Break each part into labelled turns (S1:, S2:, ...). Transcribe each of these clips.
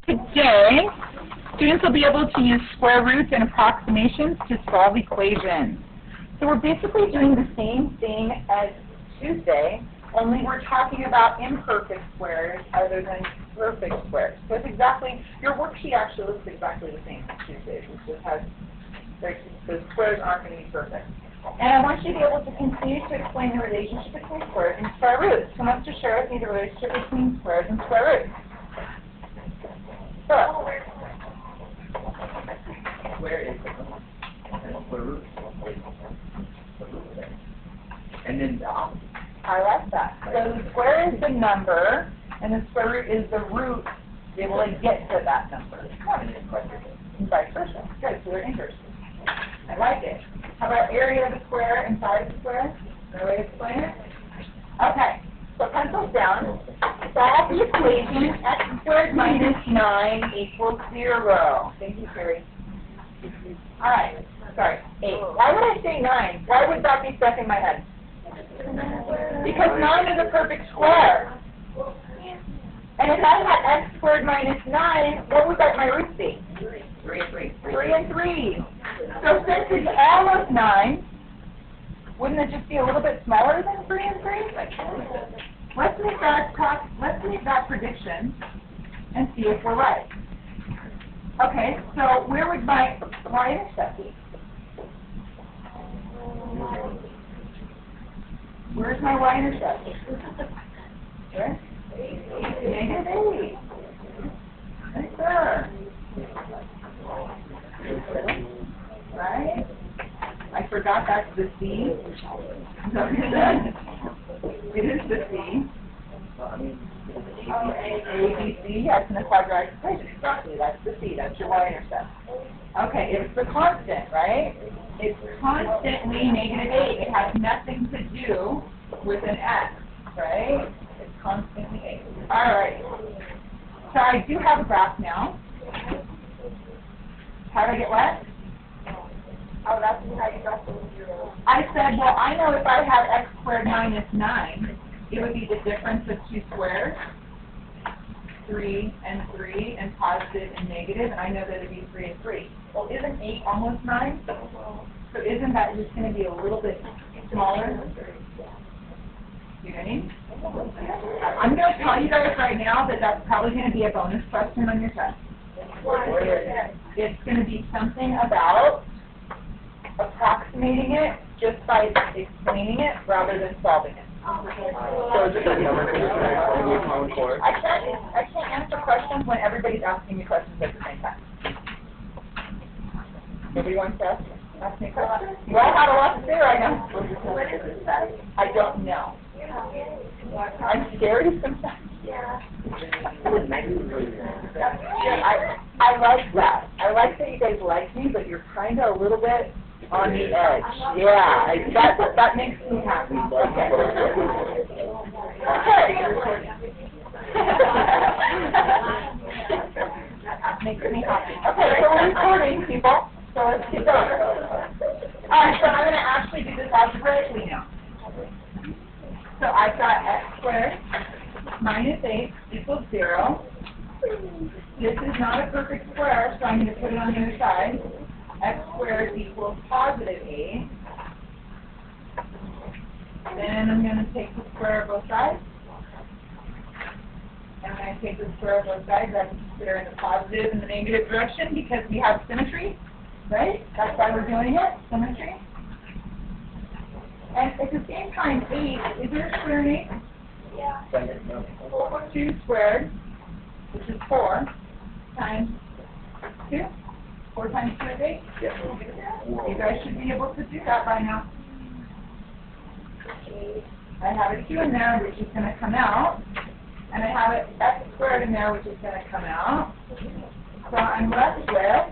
S1: Today, students will be able to use square roots and approximations to solve equations. So we're basically doing the same thing as Tuesday, only we're talking about imperfect squares other than perfect squares. So it's exactly, your worksheet actually looks exactly the same as Tuesday's. It just has, the squares aren't going to be perfect. And I want you to be able to continue to explain the relationship between squares and square roots. So wants to share with me the relationship between squares and square roots. So,
S2: square is square root. And then the opposite.
S1: I like that. So the square is the number, and the square root is the root to be able to get to that number. And vice versa. Good, so they're inverse. I like it. How about area of the square and side of the square? Another way to explain it? Okay, so pencils down. Solve the equation x squared minus 9 equals 0. Thank you, Carrie. All right, sorry, 8. Why would I say 9? Why would that be stuck in my head? Because 9 is a perfect square. And if I had x squared minus 9, what would my roots be? 3 and 3. So since it's all of 9, wouldn't it just be a little bit smaller than 3 and 3? Let's make that prediction and see if we're right. Okay, so where would my y-intercept be? Where's my y-intercept? Where? -8. Right there. Right? I forgot that's the C. Is that what you said? It is the C. A, B, C, yes, in the quadratic equation. Exactly, that's the C. That's your y-intercept. Okay, it's the constant, right? It's constantly -8. It has nothing to do with an x, right? It's constantly 8. All right. So I do have a graph now. How do I get what? Oh, that's how you got the 0. I said, well, I know if I have x squared minus 9, it would be the difference of two squares, 3 and 3, and positive and negative, and I know that it would be 3 and 3. Well, isn't 8 almost 9? So isn't that just going to be a little bit smaller? You know what I mean? I'm going to tell you guys right now that that's probably going to be a bonus question on your test. It's going to be something about approximating it just by explaining it rather than solving it.
S2: So is this a number for
S1: I can't answer questions when everybody's asking me questions at the same time. Nobody wants to ask me questions? You all have a lot to say right now.
S3: What is it say?
S1: I don't know. I'm scary sometimes.
S3: Yeah.
S1: I like that. I like that you guys like me, but you're kind of a little bit on the edge. Yeah, that makes me happy. Okay. Makes me happy. Okay, so we're recording, people. So let's keep going. All right, so I'm going to actually do this algebraically now. So I've got x squared minus 8 equals 0. This is not a perfect square, so I'm going to put it on the other side. X squared equals positive 8. Then I'm going to take the square of both sides. And when I take the square of both sides, I can consider in the positive and the negative direction because we have symmetry, right? That's why we're doing it, symmetry. And at the same time, 8, is there a square in 8?
S3: Yeah.
S1: 2 squared, which is 4, times 2. 4 times 2 is 8?
S2: Yes.
S1: You guys should be able to do that by now. I have a 2 in there, which is going to come out. And I have an x squared in there, which is going to come out. So I'm left with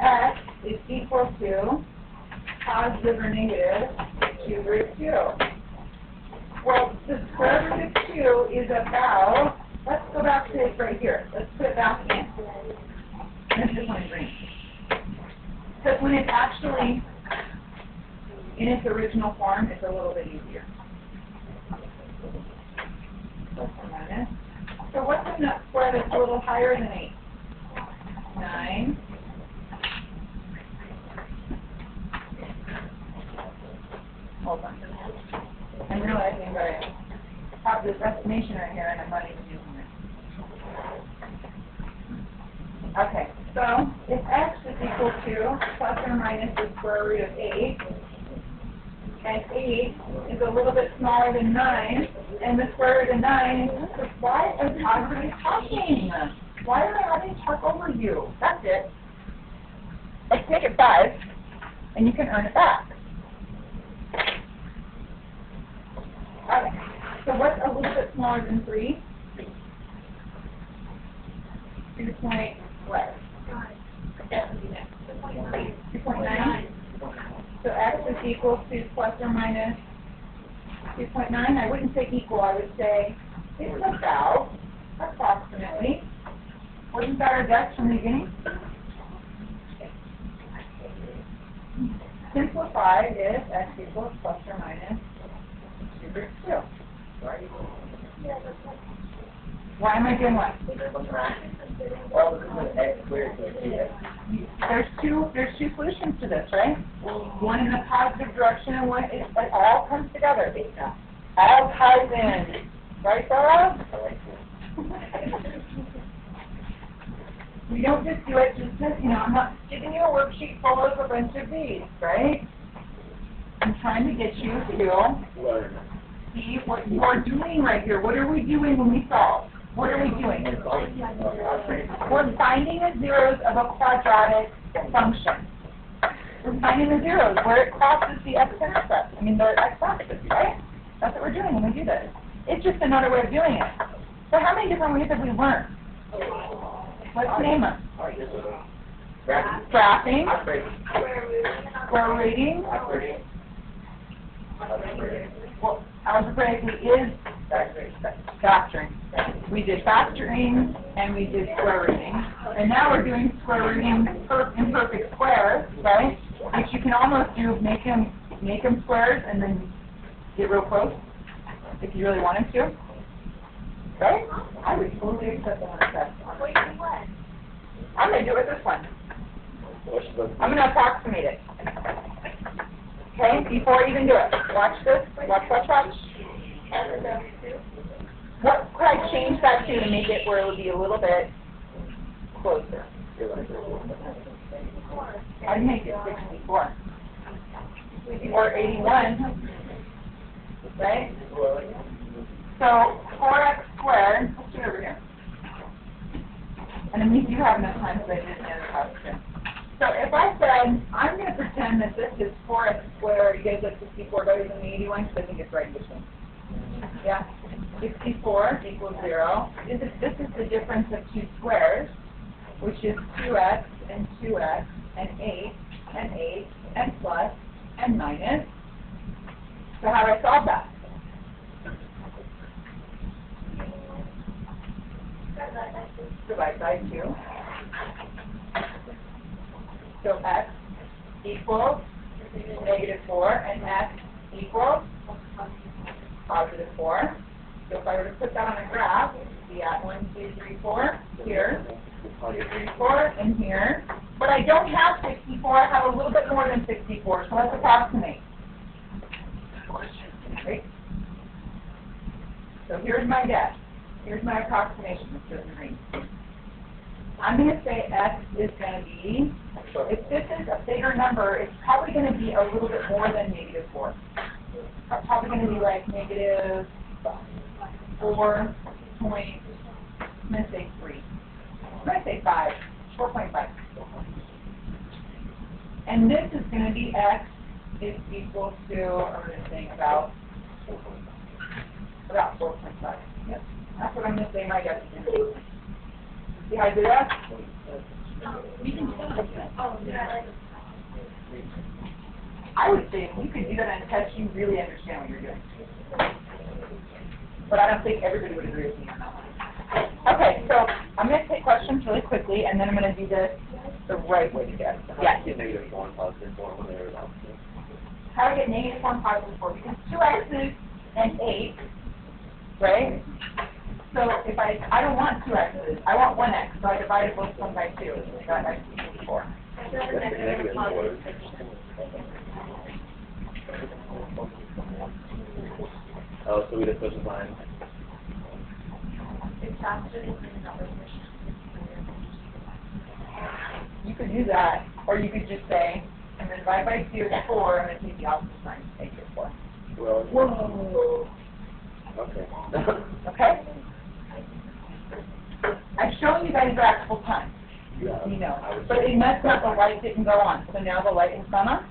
S1: x is equal to positive or negative 2 root 2. Well, the square root of 2 is about, let's go back to it right here. Let's put it back in. This is one green. Because when it's actually in its original form, it's a little bit easier. Plus or minus. So what's in that square that's a little higher than 8? 9. Hold on. I'm realizing that I have this estimation right here and I'm not even using it. Okay, so if x is equal to plus or minus the square root of 8, and 8 is a little bit smaller than 9, and the square root of 9 is, why is everybody talking? Why am I having to talk over you? That's it. Let's make it 5, and you can earn it back. Okay, so what's a little bit smaller than 3? 2 point what? 2.9. So x is equal to plus or minus 2.9. I wouldn't say equal, I would say it's about, approximately. Wasn't that our guess from the beginning? Simplify if x equals plus or minus 2 root 2. Why am I doing what?
S2: Well, this is an x squared, so it's 2x.
S1: There's two solutions to this, right? One in the positive direction and one is, it all comes together. All ties in. Right, Sarah?
S2: I like this.
S1: We don't just do it just because, I'm not giving you a worksheet full of a bunch of these, right? I'm trying to get you to
S2: Learn.
S1: see what you are doing right here. What are we doing when we solve? What are we doing? We're finding the zeros of a quadratic function. We're finding the zeros where it crosses the x-intercept. The x-axis, right? That's what we're doing when we do this. It's just another way of doing it. So how many different ways have we learned? Let's name them. Graphing, square rooting, well, algebraically is factoring. We did factoring and we did square rooting. And now we're doing square rooting imperfect squares, right? Which you can almost do, make them squares and then get real close if you really wanted to. Right? I would totally accept that on a test. I'm going to do it with this one. I'm going to approximate it. Okay, before I even do it. Watch this. Watch. What could I change that to make it where it would be a little bit closer? I'd make it 64. Or 81. Right? So 4x squared, let's do it over here. And then we do have enough time so I did the other question. So if I said, I'm going to pretend that this is 4x squared, you guys have 64 better than the 81 because I think it's right in between. Yeah? 64 equals 0. This is the difference of two squares, which is 2x and 2x and 8 and 8 and plus and minus. So how do I solve that? Divide by 2. So x equals -4 and x equals +4. So if I were to put that on a graph, it would be at 1, 2, 3, 4 here, 2, 3, 4, and here. But I don't have 64. I have a little bit more than 64. So let's approximate. Right? So here's my guess. Here's my approximation, Mr. Green. I'm going to say x is going to be, if this is a bigger number, it's probably going to be a little bit more than -4. It's probably going to be like -4 point, I'm going to say 3. I'm going to say 5, 4.5. And this is going to be x is equal to, I'm going to think about 4.5. Yep. That's what I'm going to say my guess is. See how I do that? I would say if you could do that on a test, you really understand what you're doing. But I don't think everybody would agree with me on that one. Okay, so I'm going to take questions really quickly, and then I'm going to do this the right way to get it. Yeah.
S2: -4 and +4 when they're about.
S1: How do I get -4 and +4? Because 2x's and 8, right? So if I don't want two x's, I want one x, so I divided both of them by 2. So that x equals 4.
S2: That's the negative word. Oh, so we just switch the line.
S1: You could do that, or you could just say, I'm going to divide by 2 is 4, I'm going to take the opposite sign, make it 4.
S2: Well,
S1: Whoa.
S2: okay.
S1: Okay? I've shown you guys the actual time.
S2: Yeah.
S1: You know, but it messed up, the light didn't go on, so now the light has gone on.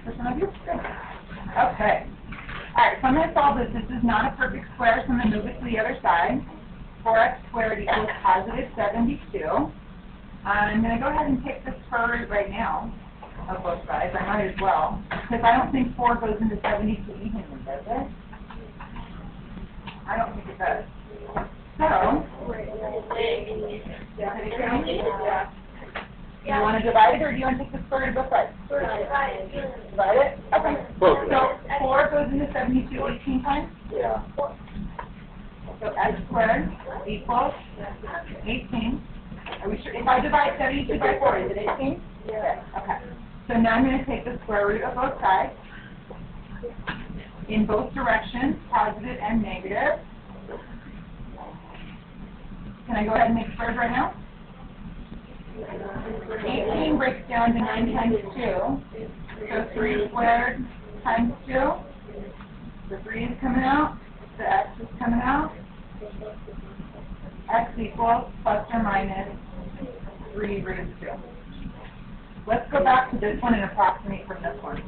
S1: For some of you? Good. Okay. Alright, so I'm going to solve this. This is not a perfect square, so I'm going to move it to the other side. 4x squared equals positive 72. I'm going to go ahead and take the square root right now of both sides. I might as well, because I don't think 4 goes into 72 evenly, does it? I don't think it does. So, do you want to divide it, or do you want to take the square root of both sides? Divide it? Okay. So 4 goes into 72 18 times?
S2: Yeah.
S1: So x squared equals 18. Are we sure? If I divide 72 by 4, is it 18?
S3: Yeah.
S1: Okay. So now I'm going to take the square root of both sides in both directions, positive and negative. Can I go ahead and make squares right now? 18 breaks down to 9 times 2. So 3 squared times 2. The 3 is coming out. The x is coming out. X equals plus or minus 3 root of 2. Let's go back to this one and approximate from this one.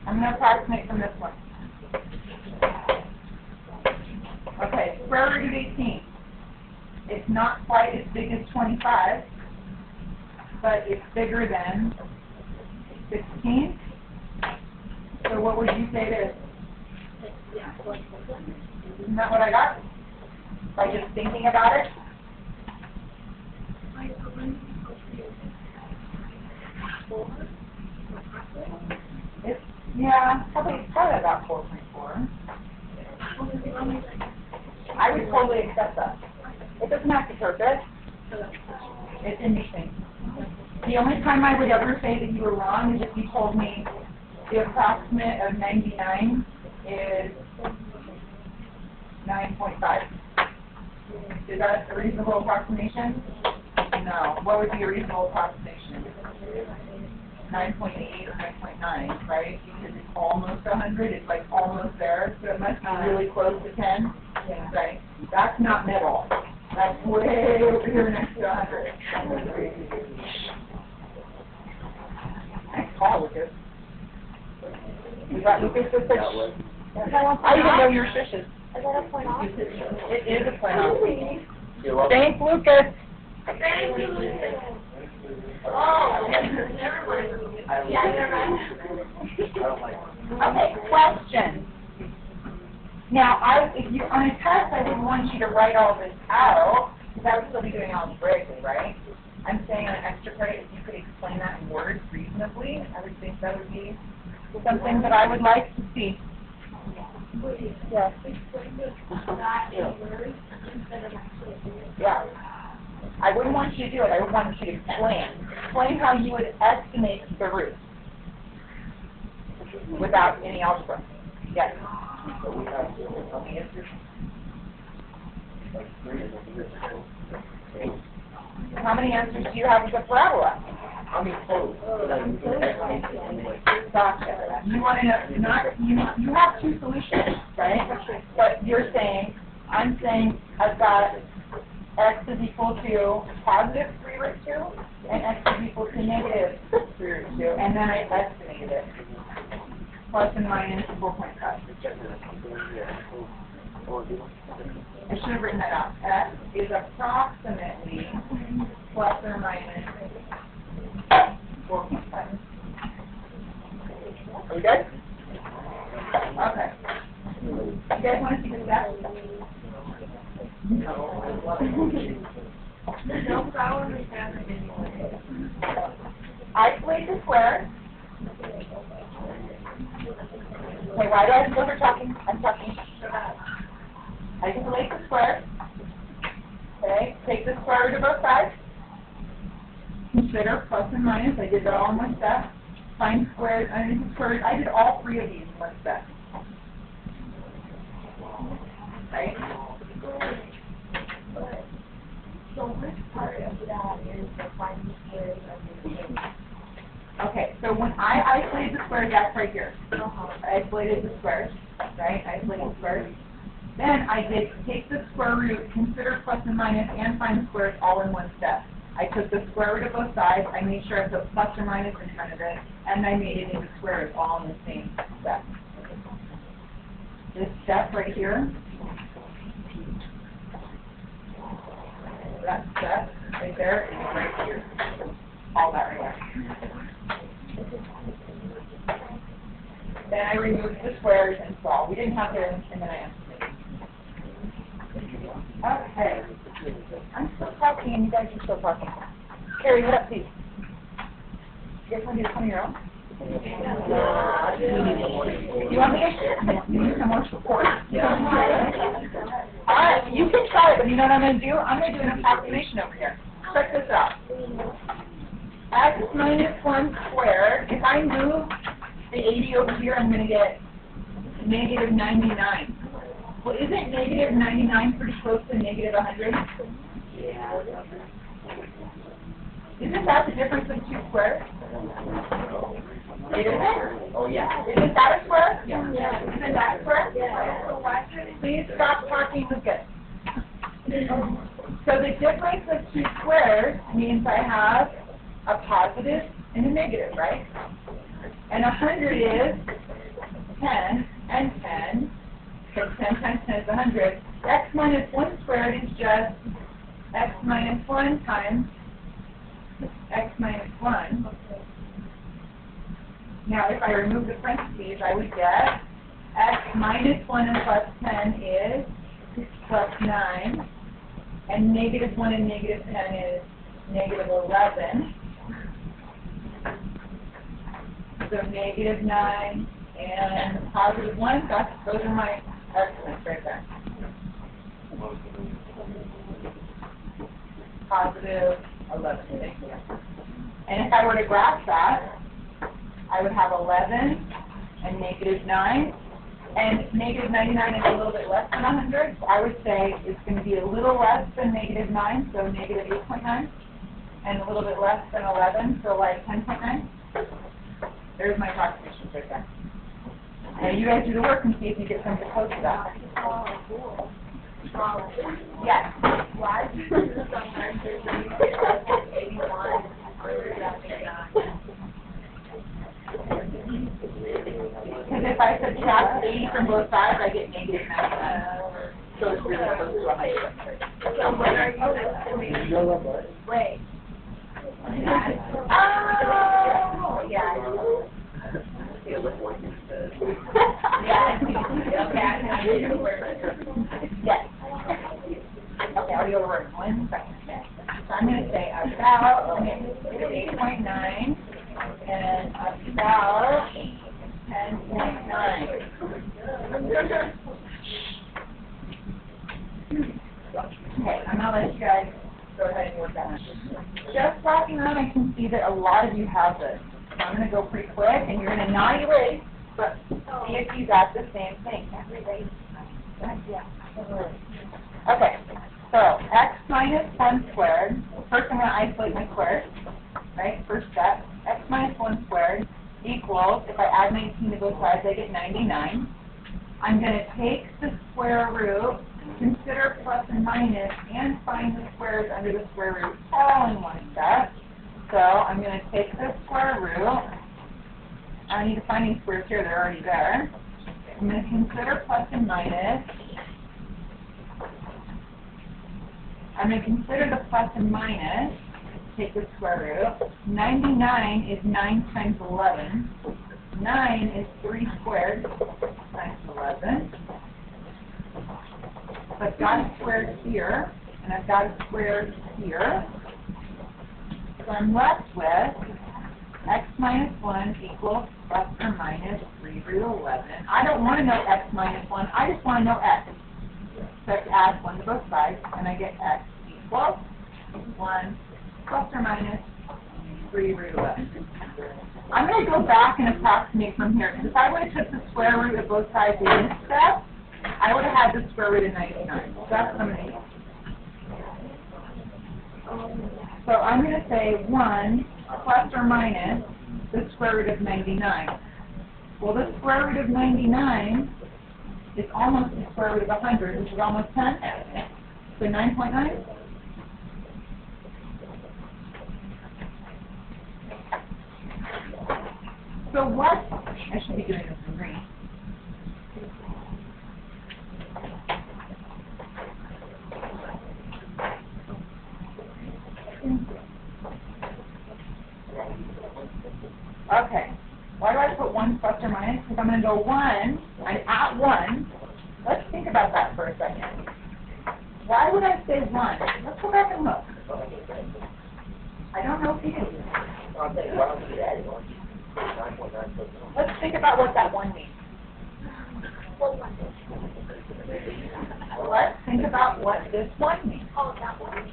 S1: I'm going to approximate from this one. Okay, square root of 18. It's not quite as big as 25, but it's bigger than 16. So what would you say it is? Isn't that what I got? By just thinking about it? It's, yeah, probably about 4.4. I would totally accept that. It doesn't have to be perfect. It's in between. The only time I would ever say that you were wrong is if you told me the approximate of 99 is 9.5. Is that a reasonable approximation? No. What would be a reasonable approximation? 9.8 or 9.9, right? Because it's almost 100. It's like almost there, so it must be really close to 10. Yeah. Right. That's not middle. That's way over here next to 100. Nice call, Lucas. You got Lucas with the I didn't know you were shishes.
S3: Is that a point off?
S1: It is a point off.
S2: You're welcome.
S1: Thanks, Lucas.
S3: Thank you, Lucas. Oh, never mind. Yeah, never mind.
S2: I don't like it.
S1: Okay, question. Now, if you on a test, I wouldn't want you to write all this out, because I would still be doing algebraically, right? I'm saying on extra credit, if you could explain that in words reasonably, I would think that would be something that I would like to see. Yes. Yeah. I wouldn't want you to do it. I would want you to explain how you would estimate the root without any algebra. Yes. How many answers do you have with the parabola? Gotcha. You want to know, you have two solutions, right? But you're saying, I'm saying I've got x is equal to positive 3 root 2, and x is equal to negative 3 root 2, and then I estimated it. Plus and minus 4.5. I should have written that out. X is approximately plus or minus 4.5. Are we good? Okay. You guys want to see the steps?
S3: There's no problem in having anyway.
S1: Isolate the square. Okay, why do I have to over talking? I'm talking. I isolate the square. Okay, take the square root of both sides. Consider plus and minus. I did that all in one step. Find squares underneath the square root. I did all three of these in one step. Right?
S3: So which part of that is the finding squares of the thing?
S1: Okay, so when I isolated the squares, that's right here. I isolated the squares, right? I isolated the squares. Then I did take the square root, consider plus and minus, and find the squares all in one step. I took the square root of both sides, I made sure I put plus or minus in front of it, and I made it into squares all in the same step. This step right here, that step right there is right here. All that right there. Then I removed the squares and solved. We didn't have to, and then I estimated. Okay. I'm still talking and you guys are still talking. Carrie, what up, please? You guys want to do this on your own? You want me to? You need some more support. Alright, you can try it, but you know what I'm going to do? I'm going to do an approximation over here. Check this out. X minus 1 squared, if I move the 80 over here, I'm going to get negative 99. Well, isn't negative 99 pretty close to negative 100?
S3: Yeah.
S1: Isn't that the difference of two squares? It isn't? Oh, yeah. Isn't that a square?
S3: Yeah.
S1: Isn't that a square?
S3: Yeah. So why should it
S1: Please stop talking with good. So the difference of two squares means I have a positive and a negative, right? And 100 is 10 and 10. So 10 times 10 is 100. X minus 1 squared is just x minus 1 times x minus 1. Now, if I remove the parentheses, I would get x minus 1 and plus 10 is plus 9. And negative 1 and negative 10 is negative 11. So negative 9 and positive 1, those are my estimates right there. Positive 11, thank you. And if I were to graph that, I would have 11 and negative 9. And negative 99 is a little bit less than 100. So I would say it's going to be a little less than negative 9, so negative 8.9. And a little bit less than 11, so like 10.9. There's my approximations right there. And you guys do the work and see if you get something close to that.
S3: Oh, cool.
S1: Yes.
S3: Why do you sometimes there's 81 or
S1: Because if I subtract 80 from both sides, I get negative 99. So it's really close to 100.
S3: So when are you estimating?
S1: Wait. Oh, yeah. Yeah, yes. Okay, I'll go over it in 1 second. So I'm going to say about 8.9 and about 10.9. Okay, I'm going to let you guys go ahead and work that out. Just talking around, I can see that a lot of you have this. So I'm going to go pretty quick, and you're going to not erase, but see if you got the same thing. Okay, so x minus 1 squared. First, I'm going to isolate my squares, right? First step, x minus 1 squared equals, if I add 19 to both sides, I get 99. I'm going to take the square root, consider plus and minus, and find the squares under the square root all in one step. So I'm going to take the square root. I don't need to find any squares here, they're already there. I'm going to consider plus and minus. I'm going to consider the plus and minus. Take the square root. 99 is 9 times 11. 9 is 3 squared times 11. So I've got a square here, and I've got a square here. So I'm left with x minus 1 equals plus or minus 3 root 11. I don't want to know x minus 1. I just want to know x. So I have to add 1 to both sides, and I get x equals 1 plus or minus 3 root 11. I'm going to go back and approximate from here, because if I would have took the square root of both sides in this step, I would have had the square root of 99. So that's what I'm going to do. So I'm going to say 1 plus or minus the square root of 99. Well, the square root of 99 is almost the square root of 100, which is almost 10. So 9.9. So what, I should be doing this in green. Okay, why do I put 1 plus or minus? Because I'm going to go 1, I'm at 1. Let's think about that for a second. Why would I say 1? Let's go back and look. I don't know if you can. Let's think about what that 1 means. Let's think about what this 1 means.
S3: Oh, that one.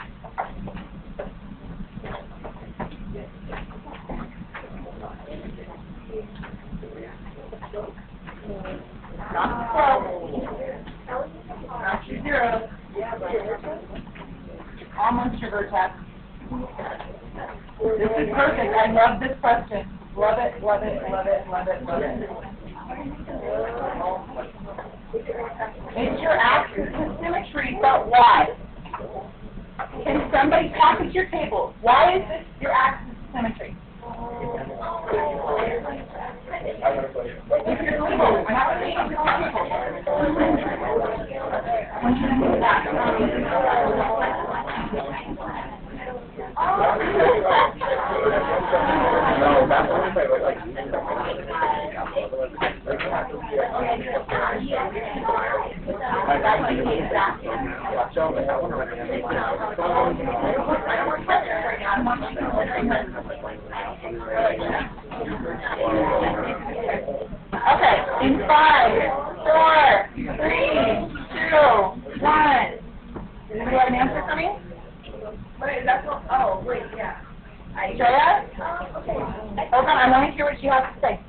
S1: Not 12. Not your 0. Almost your vertex. This is perfect. I love this question. Love it, love it, love it, love it, love it. It's your axis of symmetry, but why? Can somebody talk at your table? Why is this your axis of symmetry? If you're legal, we're not going to when should I do that?
S2: No, that's only if I look like
S1: Okay, in 5, 4, 3, 2, 1. Does anybody have an answer for me?
S3: Wait, that's what, oh, wait, yeah.
S1: Jaya?
S3: Okay.
S1: Hold on, I want to hear what you have to say.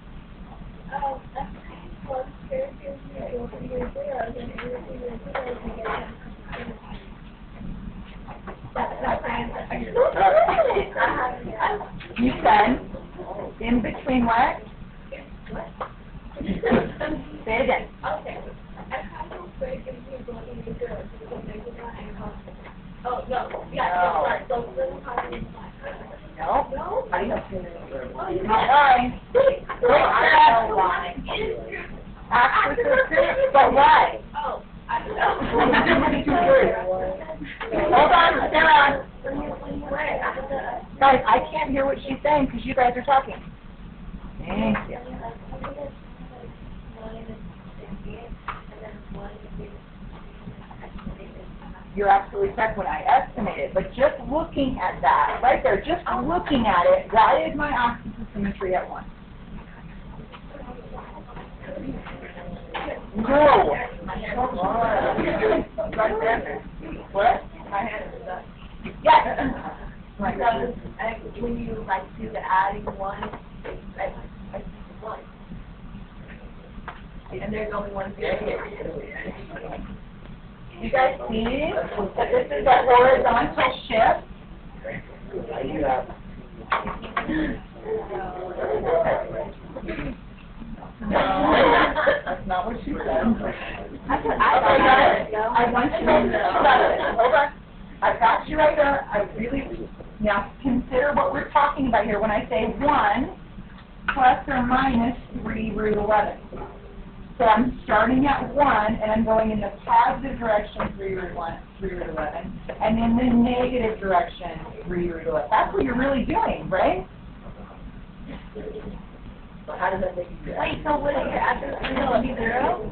S1: You said, in between what? Say it again.
S3: Okay. Oh, no. Yeah,
S1: No.
S3: right. So,
S1: No.
S3: no?
S1: How do you know?
S3: Oh,
S1: Not why.
S3: I don't know why.
S1: Axis of symmetry, but why?
S3: Oh, I don't know.
S1: Hold on, Sarah. Guys, I can't hear what she's saying because you guys are talking. Thank you. You're absolutely correct when I estimated, but just looking at that, right there, just looking at it, why is my axis of symmetry at 1? No. What? Yes. Right.
S3: Because when you like do the adding one, like one, and there's only one here.
S1: You guys see that this is a horizontal shift? No, that's not what she said. I want you to hold on. I've got you right there. I really, now consider what we're talking about here when I say 1 plus or minus 3 root 11. So I'm starting at 1 and I'm going in the positive direction 3 root 11, and in the negative direction 3 root 11. That's what you're really doing, right?
S3: So how does that make you? Wait, so what is your axis of symmetry 0?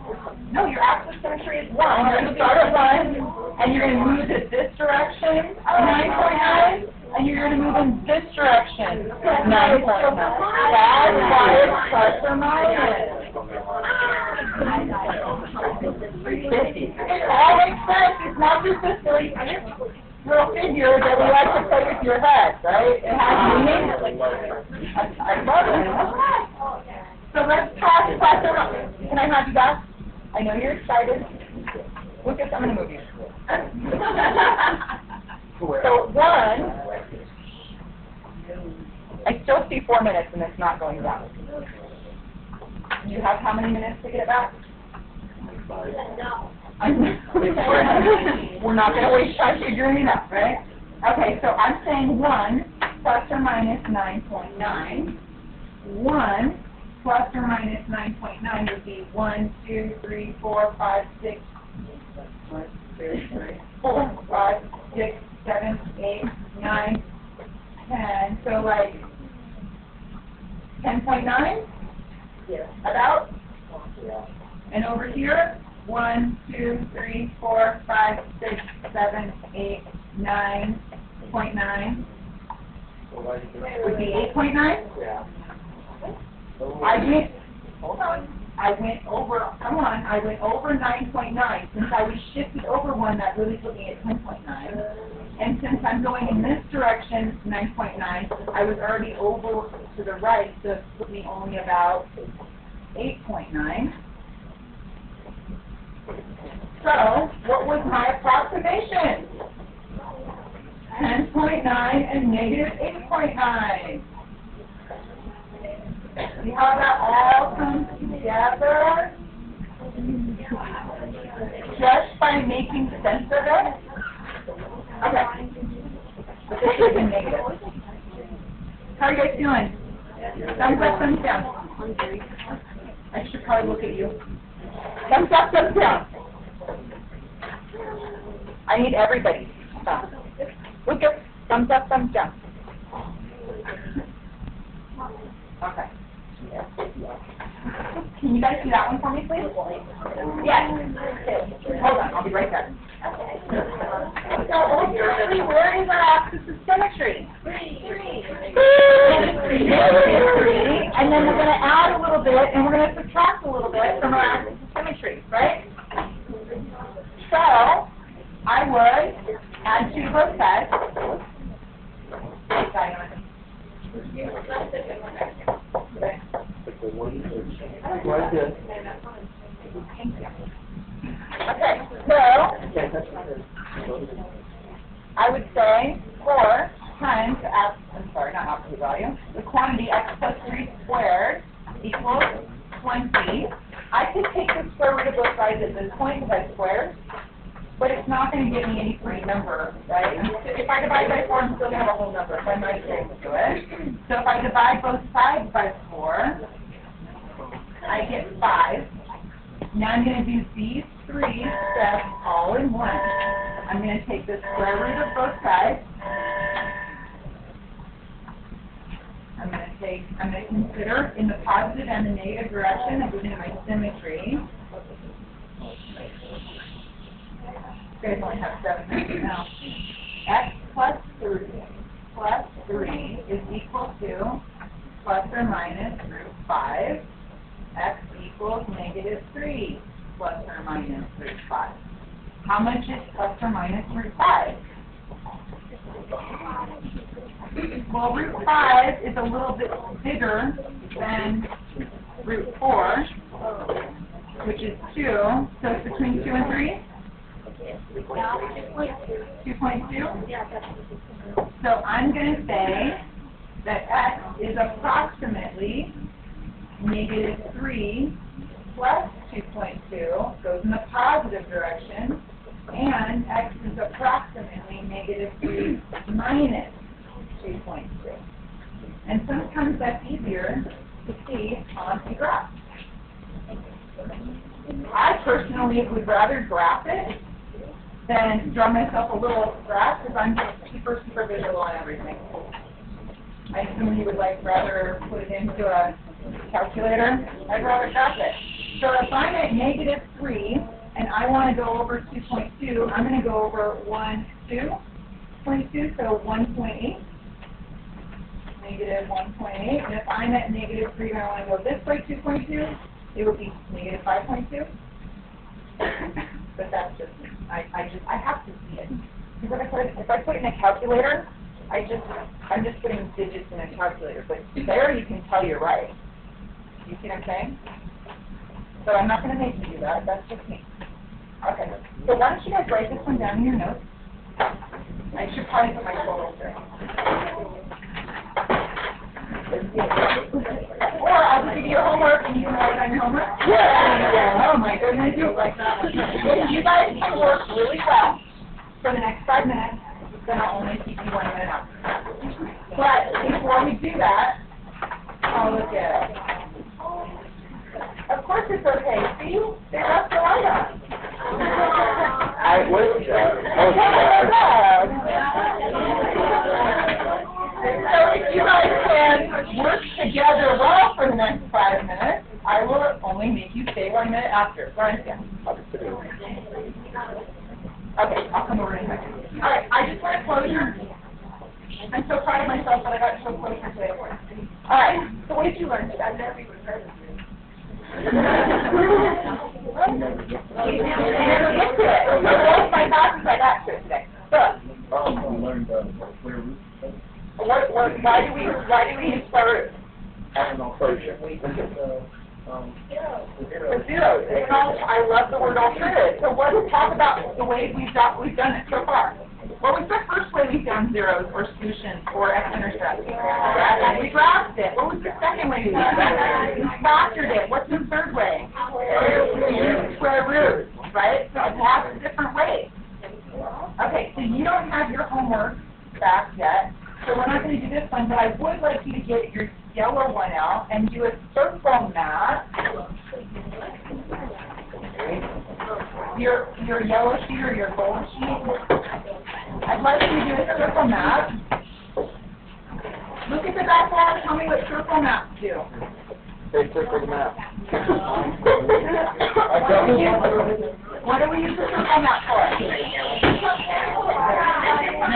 S1: No, your axis of symmetry is 1. You're going to start at 1, and you're going to move it this direction, 9.9, and you're going to move in this direction, 9.9. That's why it's plus or minus. It all makes sense. It's not just this silly little figure that we like to play with your head, right? It has meaning. I love it. So let's talk plus or minus. Can I have you guys? I know you're excited. Look at, I'm going to move you. So 1, I still see 4 minutes and it's not going down. You have how many minutes to get it back?
S3: No.
S1: We're not going to waste time figuring it out, right? Okay, so I'm saying 1 plus or minus 9.9. 1 plus or minus 9.9 would be 1, 2, 3, 4, 5, 6, 4, 5, 6, 7, 8, 9, 10. So like 10.9?
S2: Yeah.
S1: About?
S2: Yeah.
S1: And over here, 1, 2, 3, 4, 5, 6, 7, 8, 9.9 would be 8.9?
S2: Yeah.
S1: Hold on. I went over 9.9. Since I was shifted over 1, that really put me at 10.9. And since I'm going in this direction, 9.9, I was already over to the right, so it put me only about 8.9. So, what was my approximation? 10.9 and negative 8.9. See how that all comes together? Just by making sense of it? Okay. But this is a negative. How are you guys feeling? Thumbs up, thumbs down. I should probably look at you. Thumbs up, thumbs down. I need everybody. Look at thumbs up, thumbs down. Okay. Can you guys do that one for me, please? Yes. Hold on, I'll be right back. So ultimately, where is our axis of symmetry? 3. And then we're going to add a little bit, and we're going to subtract a little bit from our axis of symmetry, right? So I would add 2 to both sides. Okay, so I would say 4 times not absolute value, the quantity x plus 3 squared equals 20. I could take the square root of both sides at this point because I squared, but it's not going to give me any free number, right? If I divide by 4, I'm still going to have a whole number, so I might as well do it. So if I divide both sides by 4, I get 5. Now I'm going to do these 3 steps all in one. I'm going to take the square root of both sides. I'm going to consider in the positive and the negative direction of using my symmetry. You guys only have 7 minutes now. X plus 3 is equal to plus or minus root 5. X equals negative 3 plus or minus root 5. How much is plus or minus root 5? Well, root 5 is a little bit bigger than root 4, which is 2. So it's between 2 and 3? 2.2? So I'm going to say that x is approximately negative 3 plus 2.2, goes in the positive direction, and x is approximately negative 3 minus 2.2. And sometimes that's easier to see on a graph. I personally would rather graph it than draw myself a little graph because I'm just super visual on everything. I assume you would rather put it into a calculator. I'd rather graph it. So if I'm at negative 3 and I want to go over 2.2, I'm going to go over 1, 2. 6.2, so 1.8. Negative 1.8. And if I'm at negative 3 and I want to go this way, 2.2, it would be negative 5.2. But that's just, I have to see it. Because if I put it in a calculator, I'm just putting digits in a calculator. But there you can tell you're right. You see what I'm saying? So I'm not going to make you do that. That's just me. Okay. So why don't you guys write this one down in your notes? I should probably put my totals there. Or I'll just give you your homework and you can write it on your homework.
S2: Yeah.
S1: Oh my goodness, you like that. If you guys can work really well for the next 5 minutes, then I'll only keep you 1 minute out. But before we do that, I'll look at it. Of course it's okay. See? They left the light on.
S2: I was,
S1: So if you guys can work together well for the next 5 minutes, I will only make you stay 1 minute after. Right? Okay, I'll come over in a second. All right, I just want to close your... I'm so proud of myself that I got so close to today. All right, so what did you learn today? You never get to it. Most of my classes I got to it today. So,
S4: We learned square root.
S1: why do we use square root? For zeros. It's all, I love the word alternative. So let's talk about the way we've done it so far. What was the first way we found zeros or solutions or x-intercepts? We graphed it. What was the second way we did it? We factored it. What's the third way? We used square root, right? So lots of different ways. Okay, so you don't have your homework back yet, so we're not going to do this one, but I would like you to get your yellow one out and do a circle map. Your yellow sheet or your gold sheet. I'd like you to do a circle map. Look at the back wall and tell me what circle maps do.
S2: They circle the map.
S1: What do we use the circle map for? No.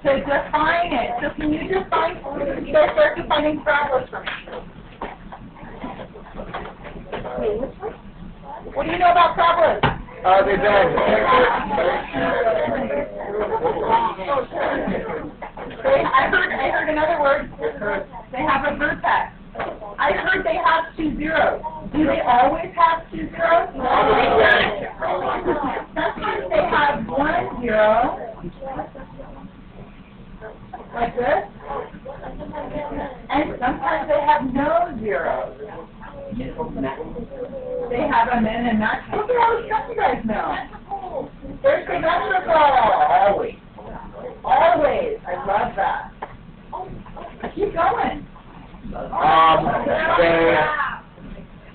S1: To define it. So can you start defining parabolas for me? What do you know about parabolas?
S2: They bend.
S1: I heard another word. They have a vertex. I heard they have 2 zeros. Do they always have 2 zeros? Sometimes they have 1 zero. Like this. And sometimes they have no zeros. They have them in and not. Look at all the stuff you guys know. They're symmetrical. Always. Always. I love that. Keep going.
S2: They're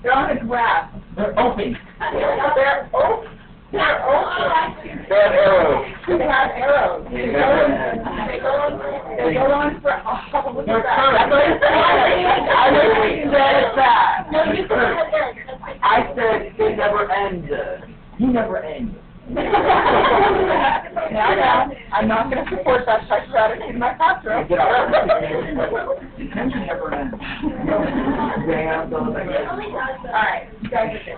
S1: They're on a graph.
S4: They're open.
S1: They're open.
S2: They have arrows.
S1: They have arrows. They go on for, oh, look at that.
S2: I never said that.
S1: No, you said
S2: I said they never end. You never end.
S1: Now, I'm not going to support that type of attitude in my classroom.
S2: Get out.
S4: Never ends.
S2: Damn, those
S1: All right, you guys are good.